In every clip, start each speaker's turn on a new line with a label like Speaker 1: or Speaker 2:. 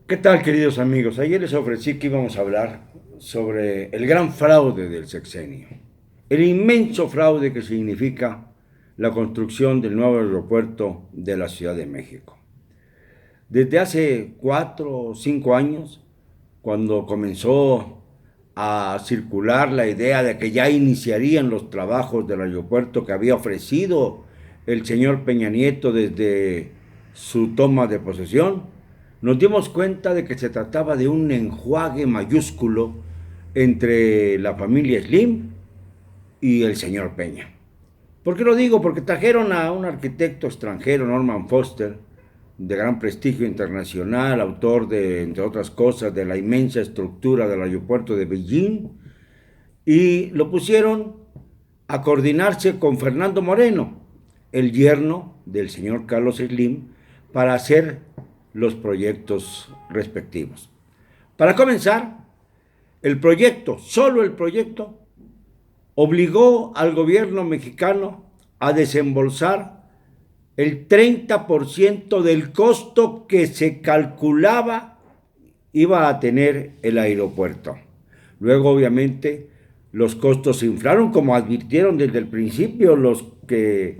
Speaker 1: ¿Qué tal, queridos amigos? Ayer les ofrecí que íbamos a hablar sobre el gran fraude del sexenio, el inmenso fraude que significa la construcción del nuevo aeropuerto de la Ciudad de México. Desde hace 4 o 5 años, cuando comenzó a circular la idea de que ya iniciarían los trabajos del aeropuerto que había ofrecido el señor Peña Nieto desde su toma de posesión, nos dimos cuenta de que se trataba de un enjuague mayúsculo entre la familia Slim y el señor Peña. ¿Por qué lo digo? Porque trajeron a un arquitecto extranjero, Norman Foster, de gran prestigio internacional, autor de, entre otras cosas, de la inmensa estructura del aeropuerto de Beijing, y lo pusieron a coordinarse con Fernando Moreno, el yerno del señor Carlos Slim, para hacer los proyectos respectivos. Para comenzar, el proyecto, solo el proyecto, obligó al gobierno mexicano a desembolsar el 30% del costo que se calculaba iba a tener el aeropuerto. Luego, obviamente, los costos se inflaron, como advirtieron desde el principio los que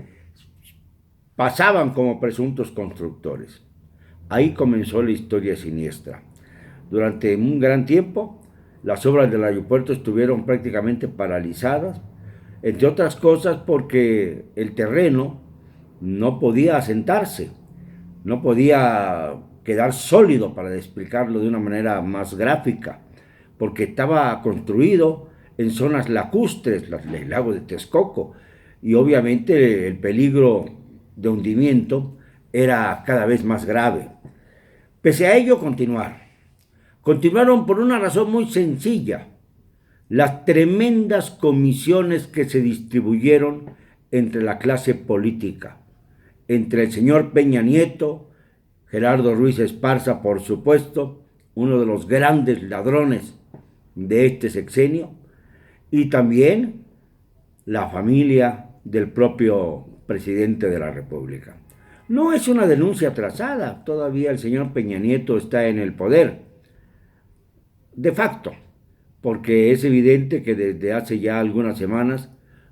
Speaker 1: pasaban como presuntos constructores. Ahí comenzó la historia siniestra. Durante un gran tiempo, las obras del aeropuerto estuvieron prácticamente paralizadas, entre otras cosas porque el terreno no podía asentarse, no podía quedar sólido, para explicarlo de una manera más gráfica, porque estaba construido en zonas lacustres, el lago de Texcoco, y obviamente el peligro de hundimiento era cada vez más grave. Pese a ello, continuaron por una razón muy sencilla: las tremendas comisiones que se distribuyeron entre la clase política, entre el señor Peña Nieto, Gerardo Ruiz Esparza, por supuesto, uno de los grandes ladrones de este sexenio, y también la familia del propio presidente de la República. No es una denuncia trazada, todavía el señor Peña Nieto está en el poder, de facto, porque es evidente que desde hace ya algunas semanas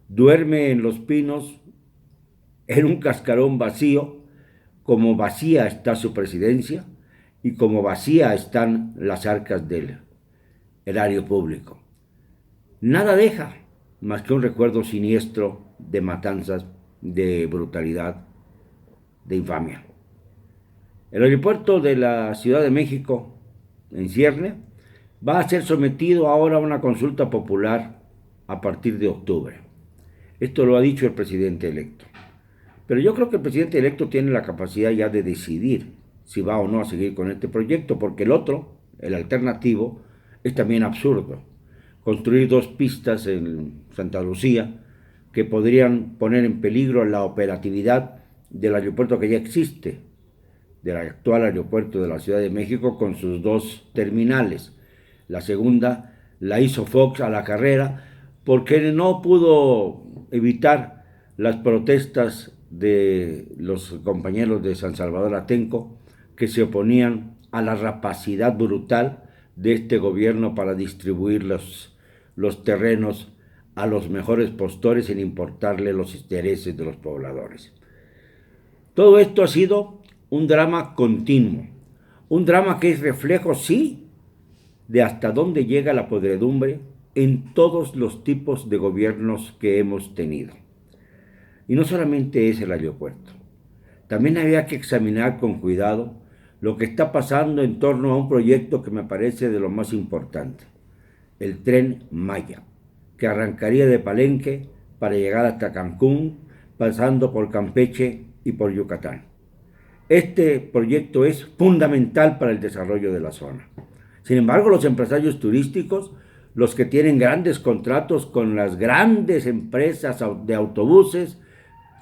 Speaker 1: duerme en Los Pinos en un cascarón vacío, como vacía está su presidencia y como vacía están las arcas del erario público. Nada deja más que un recuerdo siniestro de matanzas, de brutalidad, de infamia. El aeropuerto de la Ciudad de México, en cierne, va a ser sometido ahora a una consulta popular a partir de octubre. Esto lo ha dicho el presidente electo. Pero yo creo que el presidente electo tiene la capacidad ya de decidir si va o no a seguir con este proyecto, porque el otro, el alternativo, es también absurdo. Construir dos pistas en Santa Lucía que podrían poner en peligro la operatividad del aeropuerto que ya existe, del actual aeropuerto de la Ciudad de México, con sus dos terminales. La segunda la hizo Fox a la carrera porque no pudo evitar las protestas de los compañeros de San Salvador Atenco, que se oponían a la rapacidad brutal de este gobierno para distribuir los terrenos a los mejores postores sin importarle los intereses de los pobladores. Todo esto ha sido un drama continuo, un drama que es reflejo, sí, de hasta dónde llega la podredumbre en todos los tipos de gobiernos que hemos tenido. Y no solamente es el aeropuerto, también había que examinar con cuidado lo que está pasando en torno a un proyecto que me parece de lo más importante: el Tren Maya, que arrancaría de Palenque para llegar hasta Cancún, pasando por Campeche y por Yucatán. Este proyecto es fundamental para el desarrollo de la zona. Sin embargo, los empresarios turísticos, los que tienen grandes contratos con las grandes empresas de autobuses,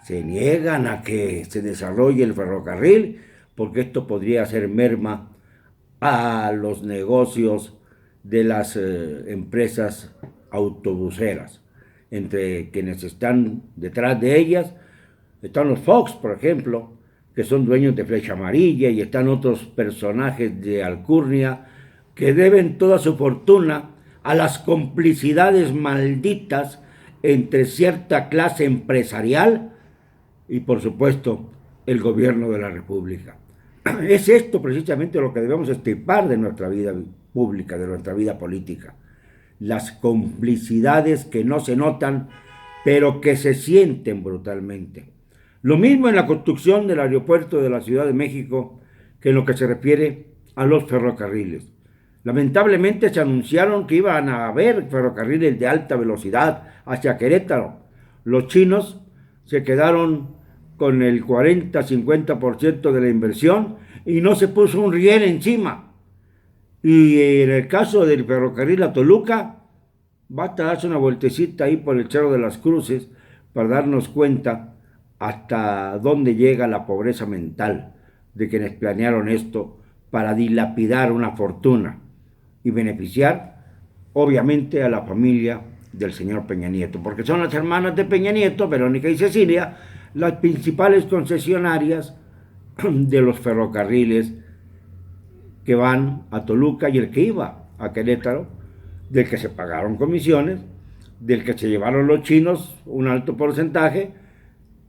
Speaker 1: se niegan a que se desarrolle el ferrocarril, porque esto podría hacer merma a los negocios de las empresas autobuseras. Entre quienes están detrás de ellas están los Fox, por ejemplo, que son dueños de Flecha Amarilla, y están otros personajes de alcurnia que deben toda su fortuna a las complicidades malditas entre cierta clase empresarial y, por supuesto, el gobierno de la República. Es esto precisamente lo que debemos extirpar de nuestra vida pública, de nuestra vida política. Las complicidades que no se notan, pero que se sienten brutalmente. Lo mismo en la construcción del aeropuerto de la Ciudad de México que en lo que se refiere a los ferrocarriles. Lamentablemente se anunciaron que iban a haber ferrocarriles de alta velocidad hacia Querétaro. Los chinos se quedaron con el 40-50% de la inversión y no se puso un riel encima. Y en el caso del ferrocarril a Toluca, basta darse una vueltecita ahí por el Cerro de las Cruces para darnos cuenta hasta dónde llega la pobreza mental de quienes planearon esto para dilapidar una fortuna y beneficiar, obviamente, a la familia del señor Peña Nieto, porque son las hermanas de Peña Nieto, Verónica y Cecilia, las principales concesionarias de los ferrocarriles que van a Toluca y el que iba a Querétaro, del que se pagaron comisiones, del que se llevaron los chinos un alto porcentaje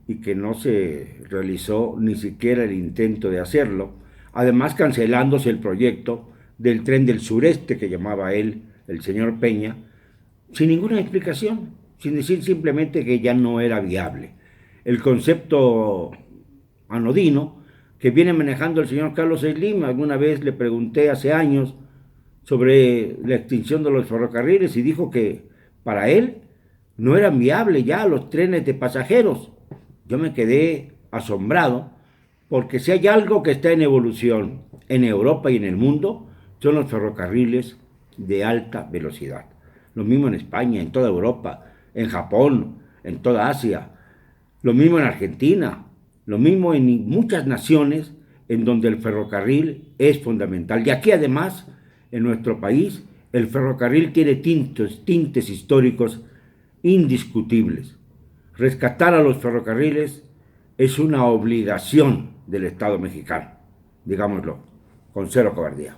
Speaker 1: y que no se realizó ni siquiera el intento de hacerlo, además cancelándose el proyecto del tren del sureste que llamaba él, el señor Peña, sin ninguna explicación, sin decir simplemente que ya no era viable. El concepto anodino que viene manejando el señor Carlos Slim, alguna vez le pregunté hace años sobre la extinción de los ferrocarriles y dijo que para él no eran viables ya los trenes de pasajeros. Yo me quedé asombrado porque si hay algo que está en evolución en Europa y en el mundo, son los ferrocarriles de alta velocidad. Lo mismo en España, en toda Europa, en Japón, en toda Asia, lo mismo en Argentina, lo mismo en muchas naciones en donde el ferrocarril es fundamental. Y aquí además, en nuestro país, el ferrocarril tiene tintes históricos indiscutibles. Rescatar a los ferrocarriles es una obligación del Estado mexicano, digámoslo, con cero cobardía.